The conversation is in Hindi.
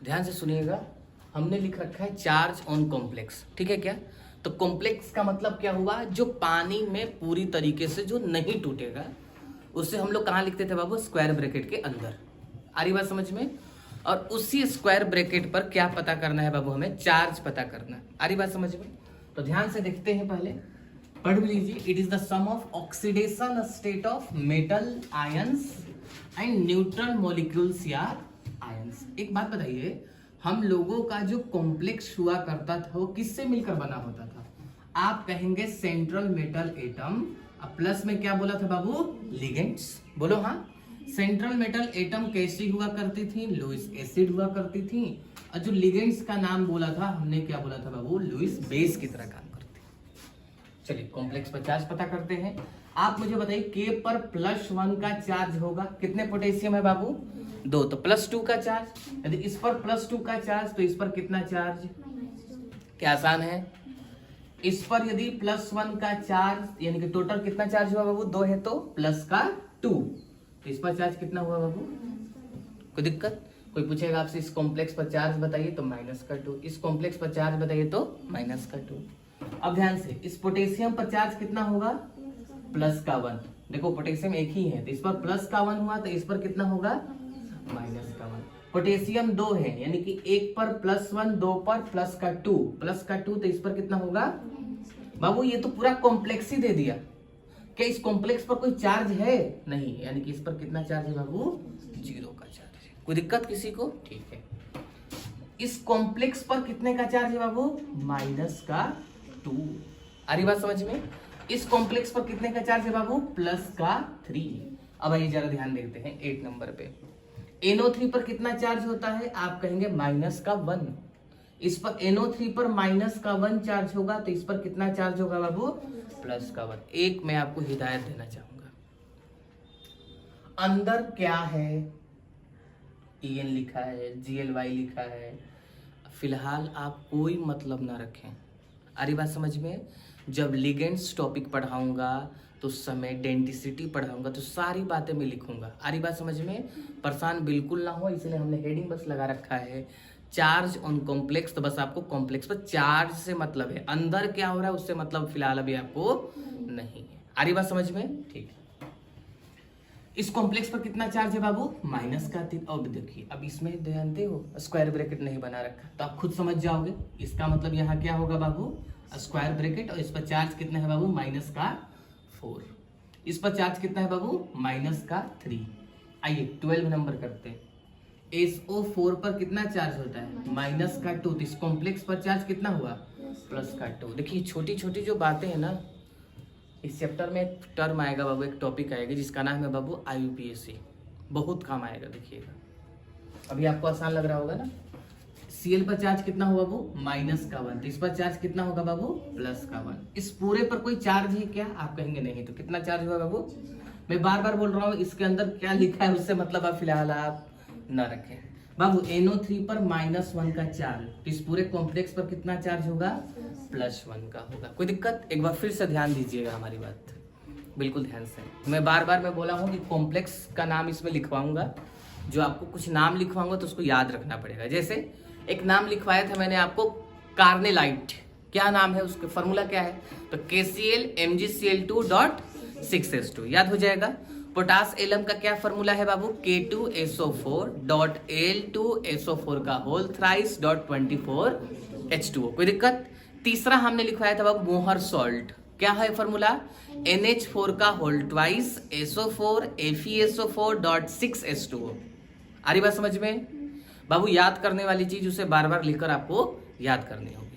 ध्यान से सुनिएगा, हमने लिख रखा है चार्ज ऑन कॉम्प्लेक्स, ठीक है क्या। तो कॉम्प्लेक्स का मतलब क्या हुआ, जो पानी में पूरी तरीके से जो नहीं टूटेगा उसे हम लोग कहाँ लिखते थे बाबू, स्क्वायर ब्रैकेट के अंदर। आ रही बात समझ में। और उसी स्क्वायर ब्रैकेट पर क्या पता करना है बाबू, हमें चार्ज पता करना है। आ रही बात समझ में। तो ध्यान से देखते हैं, पहले पढ़ लीजिए। It is the sum of oxidation state of metal ions and neutral molecules या आयंस। एक बात बताइए, हम लोगों का जो कॉम्प्लेक्स हुआ करता था वो किससे मिलकर बना होता था। आप कहेंगे सेंट्रल मेटल एटम, अब प्लस में क्या बोला था बाबू, लिगेंड्स। बोलो हाँ। सेंट्रल मेटल एटम कैसी हुआ करती थी, लुईस एसिड हुआ करती थी। और जो लिगेंड्स का नाम बोला था हमने, क्या बोला था बाबू, लुईस बेस की तरह काम करती। चलिए कॉम्प्लेक्स पर चार्ज पता करते हैं। आप मुझे बताइए, के पर +1 का चार्ज होगा, कितने पोटेशियम है बाबू, 2, तो +2 का चार्ज। यदि इस पर +2 का चार्ज तो इस पर कितना चार्ज, क्या आसान है। इस पर यदि +1 का चार्ज, यानी कि टोटल कितना चार्ज हुआ बाबू, 2 है तो प्लस का 2, तो इस पर चार्ज कितना हुआ बाबू, कोई दिक्कत। कोई पूछेगा आपसे इस कॉम्प्लेक्स पर चार्ज बताइए तो -2, इस कॉम्प्लेक्स पर चार्ज बताइए तो -2। अब ध्यान से, इस पोटेशियम पर चार्ज कितना होगा, +1। देखो पोटेशियम एक ही है तो इस पर +1 हुआ, तो इस पर कितना होगा, -1। पोटेशियम 2 है, यानी कि एक पर +1, 2 पर +2, तो इस पर कितना होगा बाबू। ये तो पूरा कॉम्प्लेक्स ही दे दिया। क्या इस कॉम्प्लेक्स पर कोई चार्ज है, नहीं, यानी कि इस पर कितना चार्ज है बाबू, 0 का चार्ज है। कोई दिक्कत किसी को, ठीक है। इस कॉम्प्लेक्स पर कितने का चार्ज है बाबू, -2। आ रही बात समझ में। इस कॉम्प्लेक्स पर कितने का चार्ज है बाबू, +3। अब आइए जरा ध्यान देखते हैं 8 नंबर पे। NO3 पर कितना चार्ज होता है, आप कहेंगे -1। इस पर NO3 पर -1 चार्ज होगा, तो इस पर कितना चार्ज होगा बाबू, +1। एक मैं आपको हिदायत देना चाहूंगा, अंदर क्या है, EN लिखा है, GLY लिखा है, फिलहाल आप कोई मतलब ना रखें। अरे बात समझ में। जब लिगेंड्स टॉपिक पढ़ाऊंगा तो उस समय डेंटिसिटी पढ़ाऊंगा तो सारी बातें मैं लिखूंगा। अरे बात समझ में, परेशान बिल्कुल ना हो, इसलिए हमने हेडिंग बस लगा रखा है चार्ज ऑन कॉम्प्लेक्स। तो बस आपको कॉम्प्लेक्स पर चार्ज से मतलब है, अंदर क्या हो रहा है उससे मतलब फिलहाल अभी आपको नहीं है। अरे बात समझ में, ठीक है। इस कॉम्प्लेक्स पर कितना चार्ज है बाबू, -3। अब देखिए, अब इसमें ध्यान दे हो, स्क्वायर ब्रैकेट नहीं बना रखा तो आप खुद समझ जाओगे। इसका मतलब यहाँ क्या होगा बाबू, स्क्वायर ब्रैकेट, और इस पर चार्ज कितना है बाबू, -4। इस पर चार्ज कितना है बाबू, -3। आइए 12 नंबर करते हैं। SO4 पर कितना चार्ज होता है, -2। तो इस कॉम्प्लेक्स पर चार्ज कितना हुआ, +2। देखिए छोटी छोटी जो बातें हैं ना, इस चैप्टर में एक टर्म आएगा बाबू, एक टॉपिक आएगा जिसका नाम है बाबू IUPAC, बहुत काम आएगा, देखिएगा। अभी आपको आसान लग रहा होगा ना। Cl पर चार्ज कितना होगा बाबू, -1। तो इस पर चार्ज कितना होगा बाबू, +1। इस पूरे पर कोई चार्ज है क्या, आप कहेंगे नहीं, तो कितना चार्ज होगा बाबू। मैं बार बार बोल रहा हूँ, इसके अंदर क्या लिखा है उससे मतलब आप फिलहाल आप न रखें बाबू। NO3 पर -1 का चार्ज, तो इस पूरे कॉम्प्लेक्स पर कितना चार्ज होगा, +1 का होगा। कोई दिक्कत। एक बार फिर से ध्यान दीजिएगा हमारी बात, बिल्कुल ध्यान से। मैं बार बार मैं बोला हूँ कि कॉम्प्लेक्स का नाम इसमें लिखवाऊंगा, जो आपको कुछ नाम लिखवाऊंगा तो उसको याद रखना पड़ेगा। जैसे एक नाम लिखवाया था मैंने आपको, कार्नेलाइट, क्या नाम है उसका, फॉर्मूला क्या है, तो KCl MgCl2.6H2, याद हो जाएगा। पोटास एलम का क्या फॉर्मूला है बाबू, K2SO4.Al2SO4 का होल थ्राइस .24H2O। कोई दिक्कत। तीसरा हमने लिखवाया था बाबू मोहर सॉल्ट, क्या है फॉर्मूला, NH4 का होल ट्वाइस SO4 FeSO4.6H2O। आ रही बात समझ में बाबू। याद करने वाली चीज उसे बार बार लिखकर आपको याद करनी होगी।